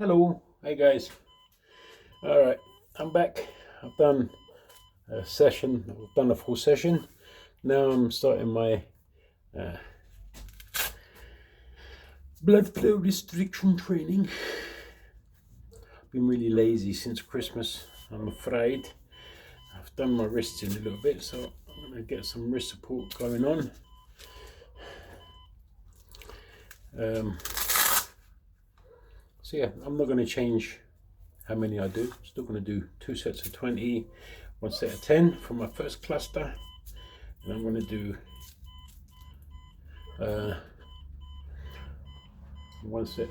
Hello, hey guys. All right, I'm back. I've done a session. I've done a full session. Now I'm starting my uh, blood flow restriction training. I've been really lazy since Christmas, I'm afraid. I've done my wrists in a little bit, so I'm gonna get some wrist support going on. So yeah, I'm not gonna change how many I do. I'm still gonna do 2 sets of 20, 1 set of 10 for my first cluster, and I'm gonna do 1 set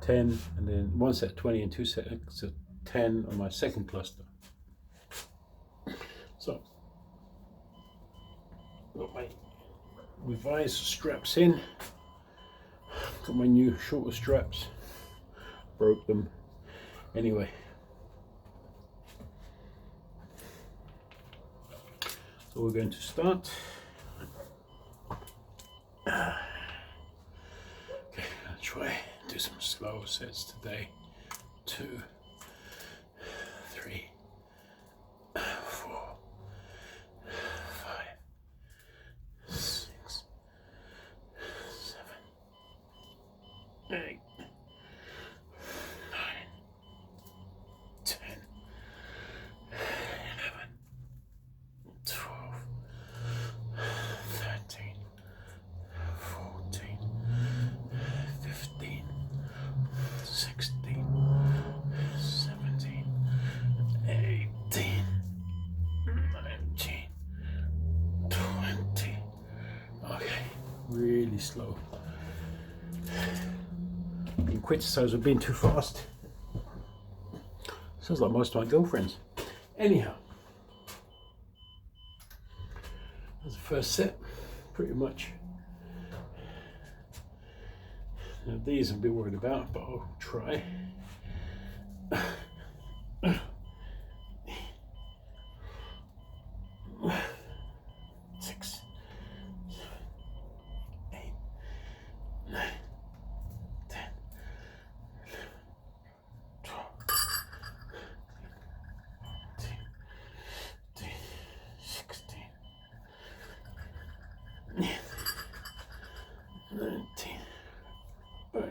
10 and then 1 set 20 and 2 sets of 10 on my second cluster. So got my revised straps in, got my new shorter straps, broke them anyway. So we're going to start. Okay, I'll try and do some slow sets today. 2, 3, 4, 5, 6, 7, 8, 9, 10, 11, 12, 13, 14, 15, 16, 17, 18, 19, 20. Okay, really slow. Being criticised for being too fast. Sounds like most of my girlfriends. Anyhow, that's the first set, pretty much. Now these I'm a bit worried about, but I'll try. 6, 7, 8, 9, 10, 12, 13, 16, 19, 20.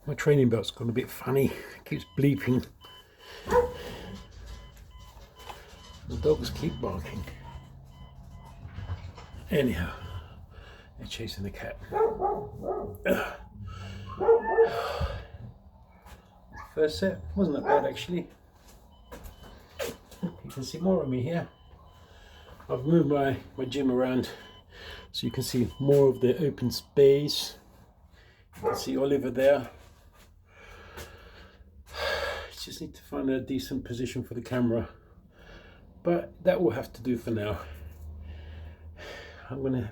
My training belt's gone a bit funny, it keeps bleeping. The dogs keep barking. Anyhow, they're chasing the cat. First set wasn't that bad actually. You can see more of me here. I've moved my gym around so you can see more of the open space. You can see Oliver there. Just need to find a decent position for the camera, but that will have to do for now. I'm gonna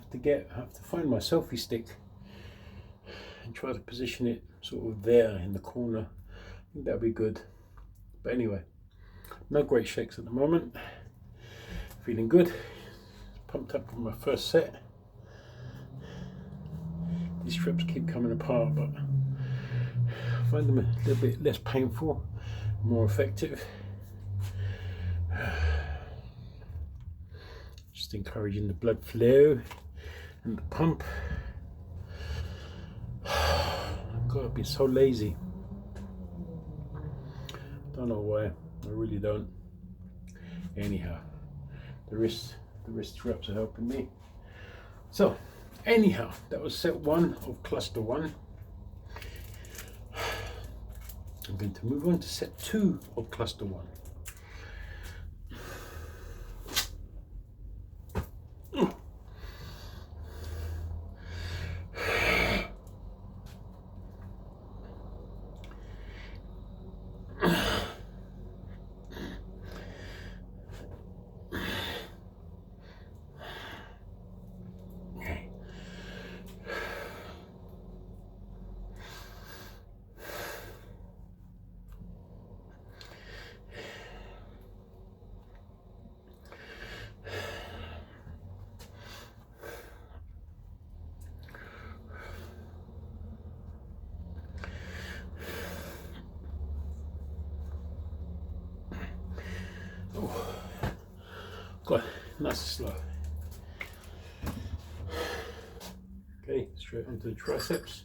have to find my selfie stick and try to position it sort of there in the corner. I think that'll be good. But anyway, no great shakes at the moment. Feeling good. Pumped up on my first set. These strips keep coming apart, but I find them a little bit less painful, more effective. Just encouraging the blood flow and the pump. I've got to be so lazy. Don't know why. I really don't. Anyhow, the wrist straps are helping me. So, anyhow, that was set 1 of cluster 1. I'm going to move on to set 2 of cluster 1. God, nice and slow. Okay, straight onto the triceps.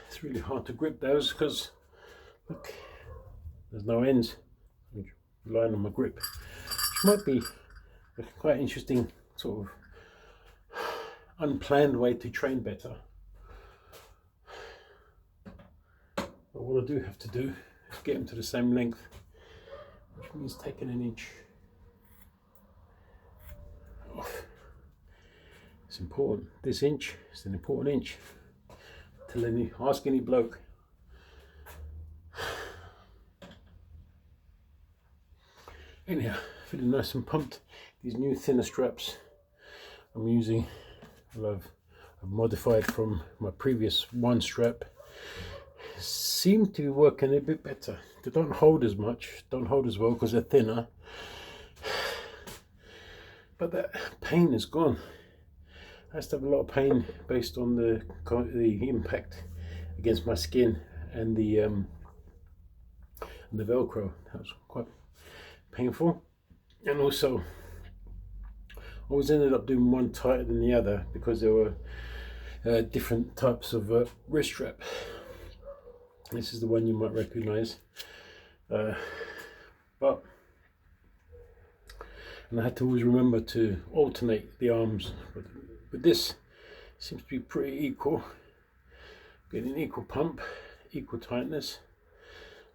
It's really hard to grip those because look, there's no ends. I'm relying on my grip, which might be a quite interesting sort of unplanned way to train better. But what I do have to do is get them to the same length, which means taking an inch off. It's important. This inch is an important inch. Ask any bloke. Anyhow, feeling nice and pumped. These new thinner straps I'm using, well, I've modified from my previous one strap, seem to be working a bit better. They don't hold as much, don't hold as well because they're thinner, but that pain is gone. I used to have a lot of pain based on the impact against my skin and the Velcro. That was quite painful, and also I always ended up doing one tighter than the other because there were different types of wrist strap. This is the one you might recognize, and I had to always remember to alternate the arms, but this seems to be pretty equal, getting an equal pump, equal tightness.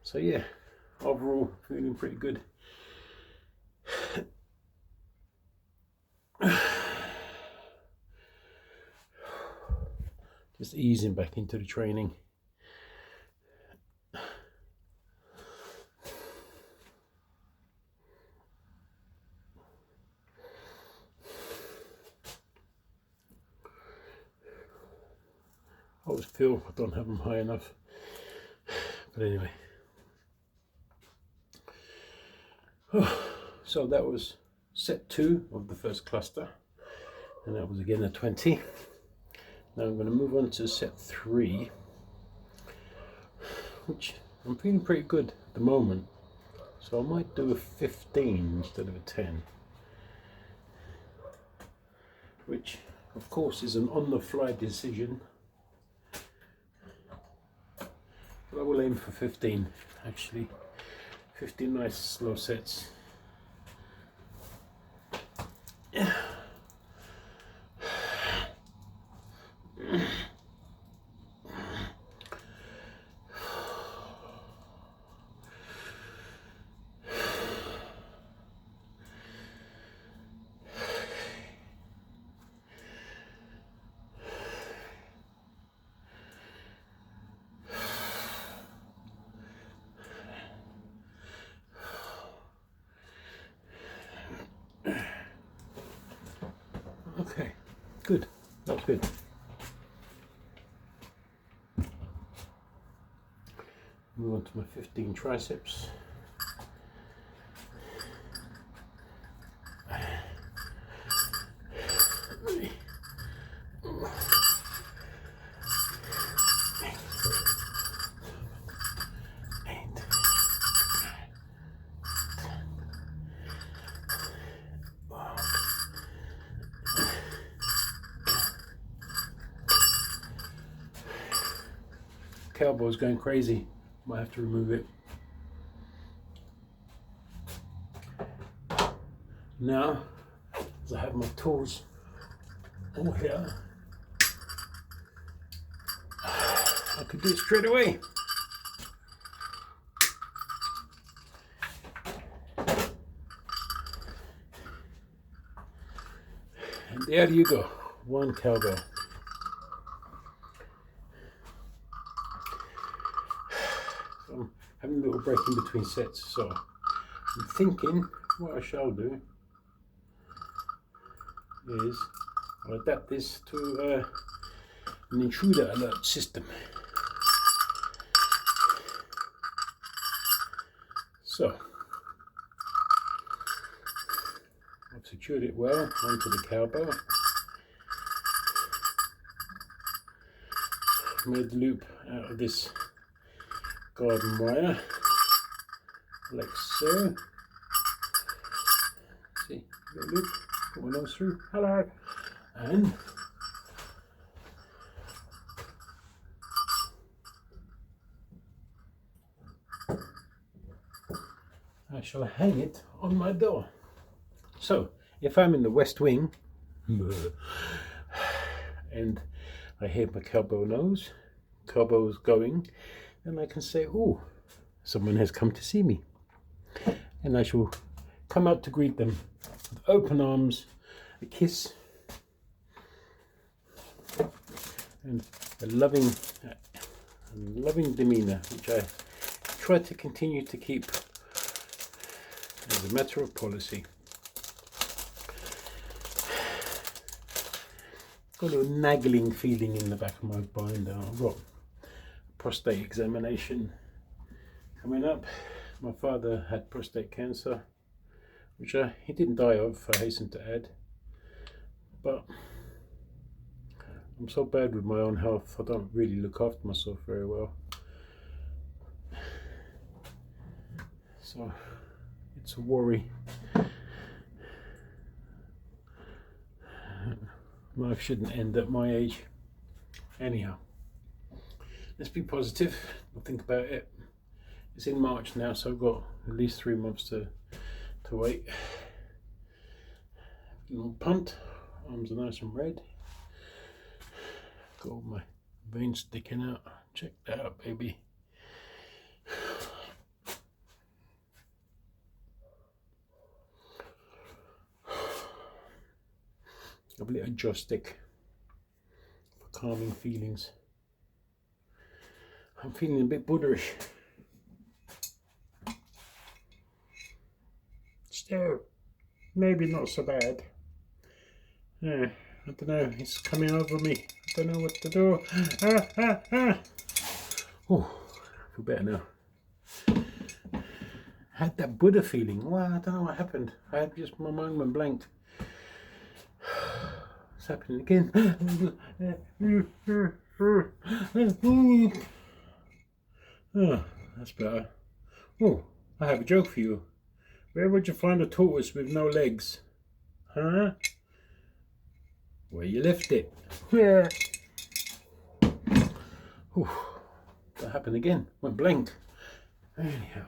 So yeah, overall feeling pretty good. Just easing back into the training. I always feel I don't have them high enough, but anyway. So that was set 2 of the first cluster, and that was again a 20. Now I'm going to move on to set 3, which I'm feeling pretty good at the moment, so I might do a 15 instead of a 10, which of course is an on-the-fly decision, but I will aim for 15 actually. 15 nice slow sets. Yeah. Okay, good. That's good. Move on to my 15 triceps. Cowboy's going crazy. Might have to remove it. Now, as I have my tools all here, I could do it straight away. And there you go, one cowbell. So I'm having a little break in between sets, so I'm thinking what I shall do is I'll adapt this to an intruder alert system. So I've secured it well onto the cowbell. Made the loop out of this garden wire, like so. See, got a loop, put my nose through, hello, and I shall hang it on my door. So, if I'm in the West Wing and I hear my cowbell's going, then I can say, oh, someone has come to see me. And I shall come out to greet them with open arms, a kiss, and a loving demeanour, which I try to continue to keep as a matter of policy. Got a little nagging feeling in the back of my binder. I've got a prostate examination coming up. My father had prostate cancer, which he didn't die of, I hasten to add. But I'm so bad with my own health, I don't really look after myself very well. So it's a worry. Life shouldn't end at my age. Anyhow, let's be positive. I'll think about it. It's in March now, so I've got at least 3 months to wait. Little pumped, arms are nice and red. Got all my veins sticking out. Check that out, baby. A little joss stick for calming feelings. I'm feeling a bit Buddhist. Still, maybe not so bad. Yeah, I don't know, it's coming over me. I don't know what to do. Oh, I feel better now. I had that Buddha feeling. Well, I don't know what happened. I had just, my mind went blank. It's happening again. Oh, that's better. Oh, I have a joke for you. Where would you find a tortoise with no legs? Huh? Where you left it. Yeah. That happened again. Went blank. Anyhow.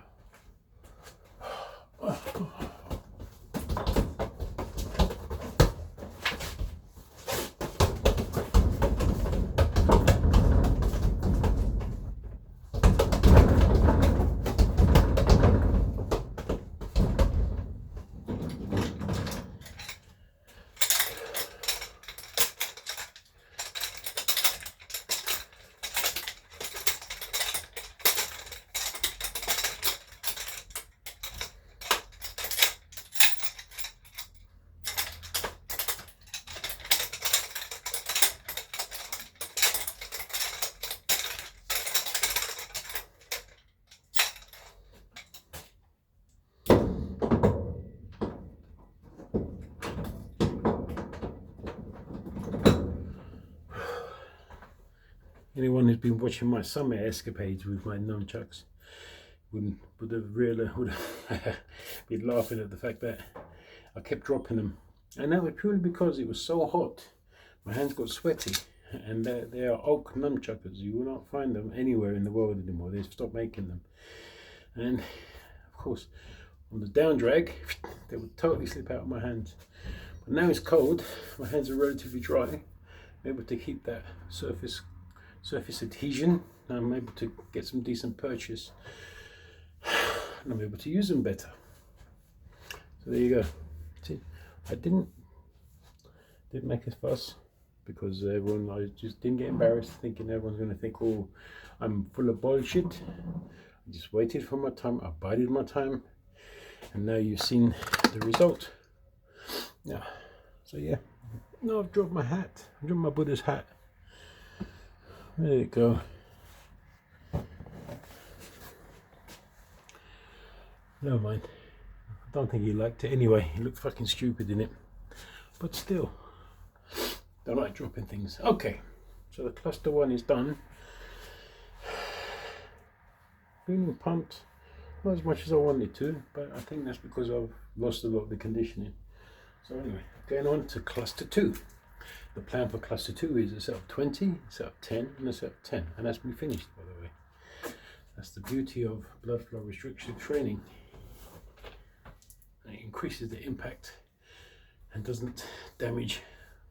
Anyone who's been watching my summer escapades with my nunchucks would have been laughing at the fact that I kept dropping them, and that was purely because it was so hot. My hands got sweaty, and they are oak nunchuckers. You will not find them anywhere in the world anymore. They've stopped making them, and of course, on the down drag, they would totally slip out of my hands. But now it's cold. My hands are relatively dry. I'm able to keep that surface adhesion. I'm able to get some decent purchase, and I'm able to use them better. So there you go. See, I didn't make a fuss because I just didn't get embarrassed thinking everyone's going to think, oh, I'm full of bullshit. I just waited for my time. I bided my time, and now you've seen the result. Yeah. So yeah, No, I've dropped my hat. I've dropped my Buddha's hat. There you go. Never mind. I don't think he liked it anyway. He looked fucking stupid in it. But still, don't like dropping things. Okay, so the cluster one is done. Feeling pumped. Not as much as I wanted to, but I think that's because I've lost a lot of the conditioning. So anyway, going on to cluster 2. The plan for cluster 2 is a set of 20, a set of 10, and a set of 10. And that's me finished, by the way. That's the beauty of blood flow restriction training. It increases the impact and doesn't damage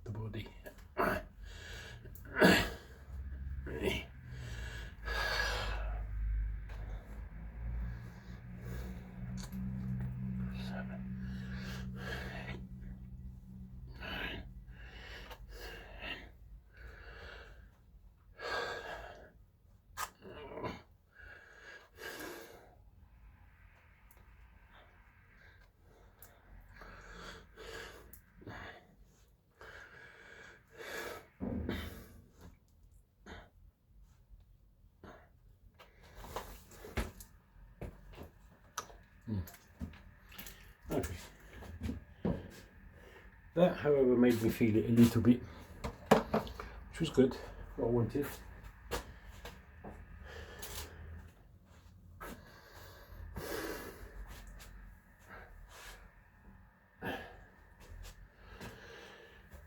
the body. Okay. That, however, made me feel it a little bit, which was good, what I wanted.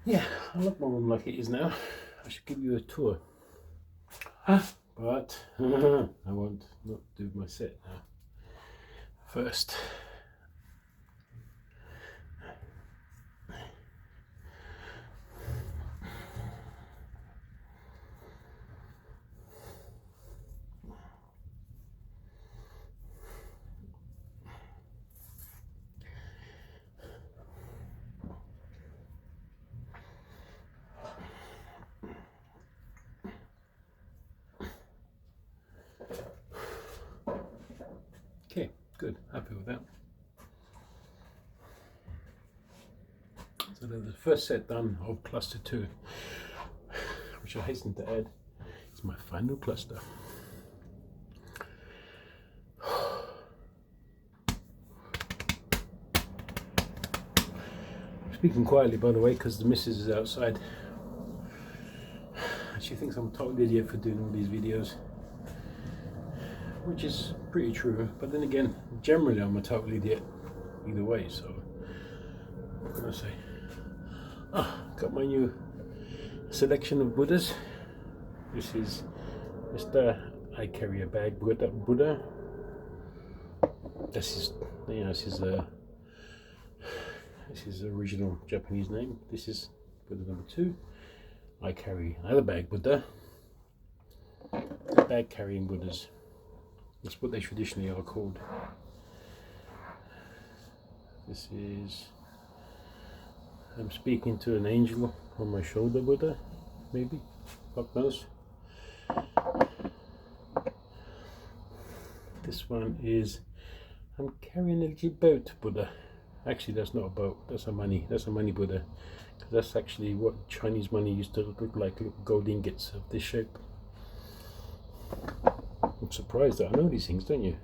Yeah, I love my room like it is now. I should give you a tour. But I won't not do my set now. First. Okay, good, happy with that. So there's the first set done of cluster 2, which I hasten to add is my final cluster. Speaking quietly, by the way, because the missus is outside. She thinks I'm a total idiot for doing all these videos, which is pretty true, but then again, generally I'm a total idiot either way, so what can I say? Got my new selection of Buddhas. This is Mr. I Carry a Bag Buddha. This is, you know, this is the original Japanese name. This is Buddha number 2. I carry another bag Buddha. Bag carrying Buddhas. That's what they traditionally are called. This is, I'm speaking to an angel on my shoulder Buddha, maybe, fuck knows. This one is, I'm carrying a little boat Buddha. Actually, that's not a boat, that's a money Buddha. Because that's actually what Chinese money used to look like, little gold ingots of this shape. I'm surprised that I know these things, don't you?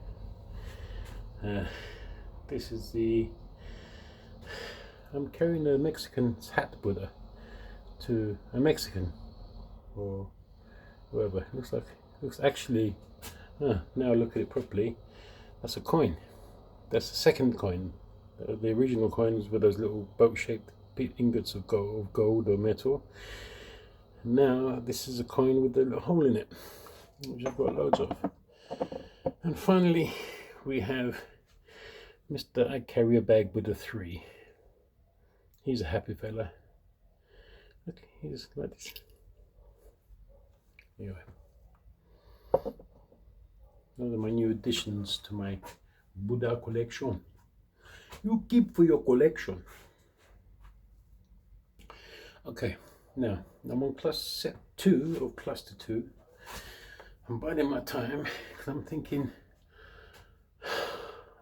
This is the, I'm carrying a Mexican's hat Buddha to a Mexican or whoever. Looks actually, now I look at it properly, that's a coin. That's the second coin. The original coins were those little boat-shaped ingots of gold or metal. Now this is a coin with a little hole in it, which I've got loads of. And finally, we have Mr. I Carry a Bag Buddha 3. He's a happy fella. Look, he's like this. Anyway, those are my new additions to my Buddha collection. You keep for your collection. Okay, now I'm on set 2 of cluster 2. I'm biding my time because I'm thinking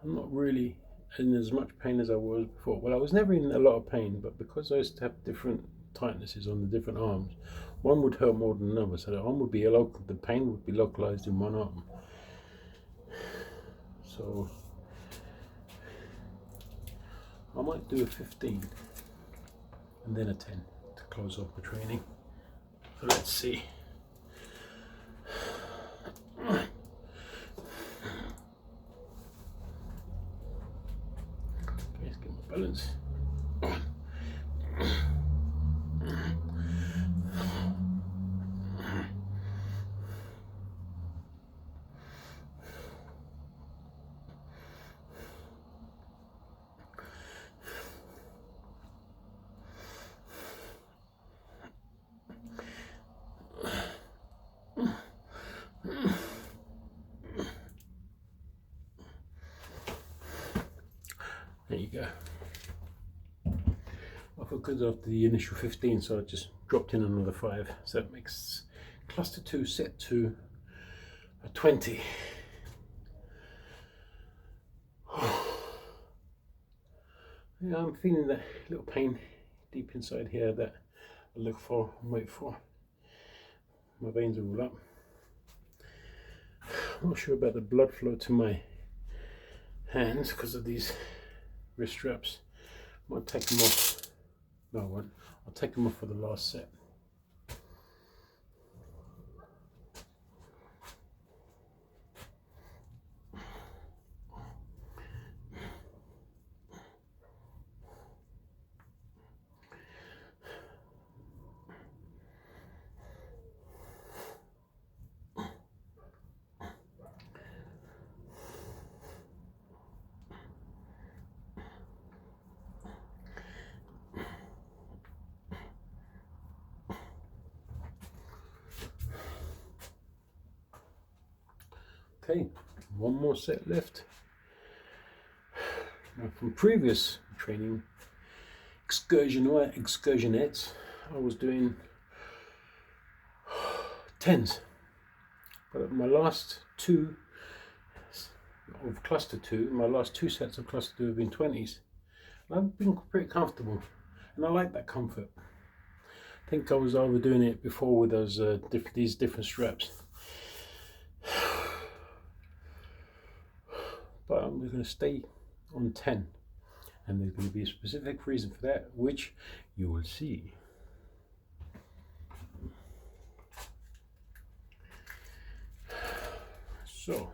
I'm not really in as much pain as I was before. Well, I was never in a lot of pain, but because I used to have different tightnesses on the different arms. One would hurt more than another, so the pain would be localized in one arm. So I might do a 15 and then a 10 to close off the training. So let's see. Okay, let's get my balance. There you go. I feel good after the initial 15, so I just dropped in another 5. So that makes cluster 2 set to a 20. Yeah, I'm feeling that little pain deep inside here that I look for and wait for. My veins are all up. I'm not sure about the blood flow to my hands because of these wrist straps. I might take them off. No, I won't. I'll take them off for the last set. Okay, one more set left. Now from previous training excursionettes, I was doing 10s, but at my last 2 of cluster 2, my last 2 sets of cluster 2 have been 20s. And I've been pretty comfortable, and I like that comfort. I think I was overdoing it before with those these different straps. But I'm going to stay on 10, and there's going to be a specific reason for that, which you will see. So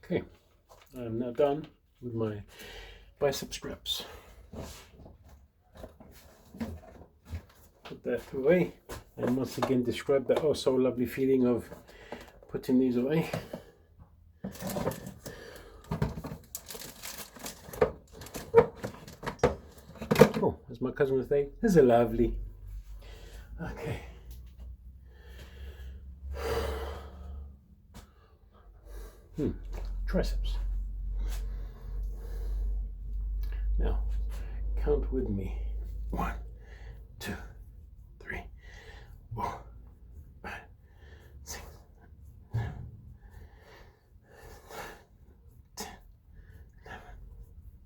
okay, I'm now done with my bicep straps. Put that away, and once again describe that oh so lovely feeling of putting these away. Oh, as my cousin would say, this is lovely. Okay. Triceps. Now, count with me. 1, 2, 3, 4, 5, 6, 7, 10, 11,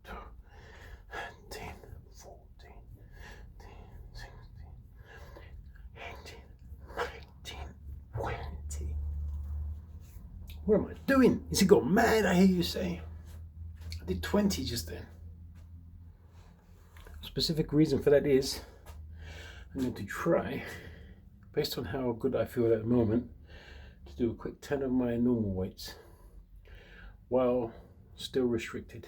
12, 13, 14, 15, 16, 18, 19, 20. What am I doing? Is he gone mad? I hear you say. I did 20 just then. Specific reason for that is I'm going to try, based on how good I feel at the moment, to do a quick 10 of my normal weights while still restricted.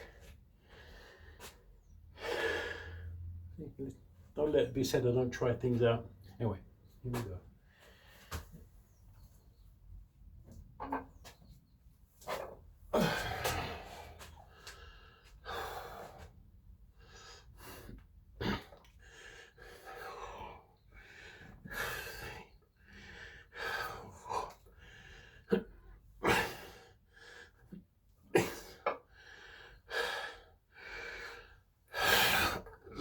Don't let it be said I don't try things out. Anyway, here we go.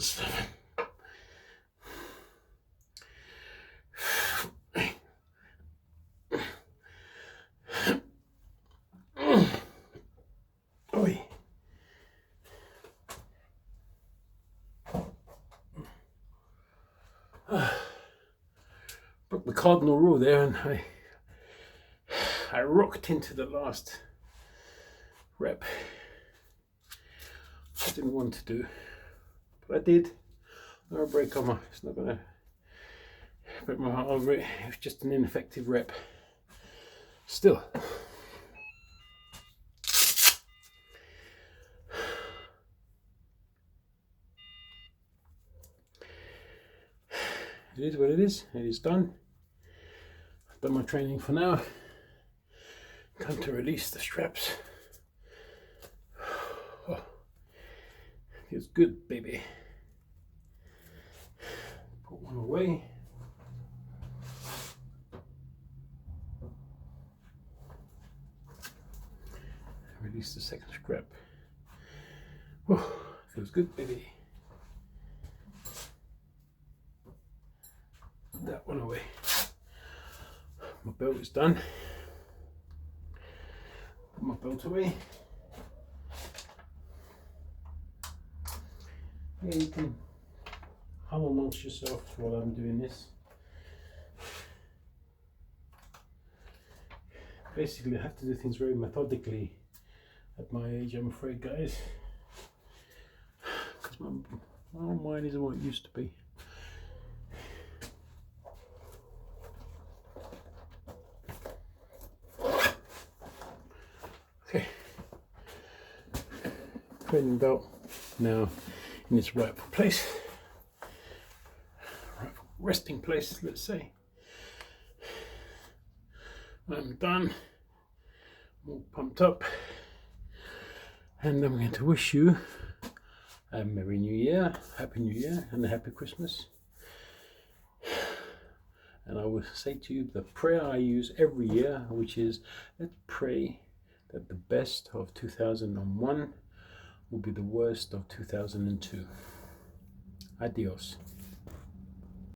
7. Oi. Broke the cardinal rule there, and I rocked into the last rep. I didn't want to do, but I did. No break on my. It's not gonna break my heart over it. It was just an ineffective rep. Still. It is what it is. It is done. I've done my training for now. Time to release the straps. Oh, feels good, baby. Put one away. Release the second strap. Oh, feels good, baby. That one away. My belt is done. Put my belt away. Yeah, you can hum amongst yourself while I'm doing this. Basically, I have to do things very methodically at my age, I'm afraid, guys, because my mind isn't what it used to be. Okay, training belt now in its rightful place, rightful resting place, let's say. I'm done, I'm all pumped up, and I'm going to wish you a Merry New Year, Happy New Year, and a Happy Christmas. And I will say to you the prayer I use every year, which is, let's pray that the best of 2001 will be the worst of 2002. Adios.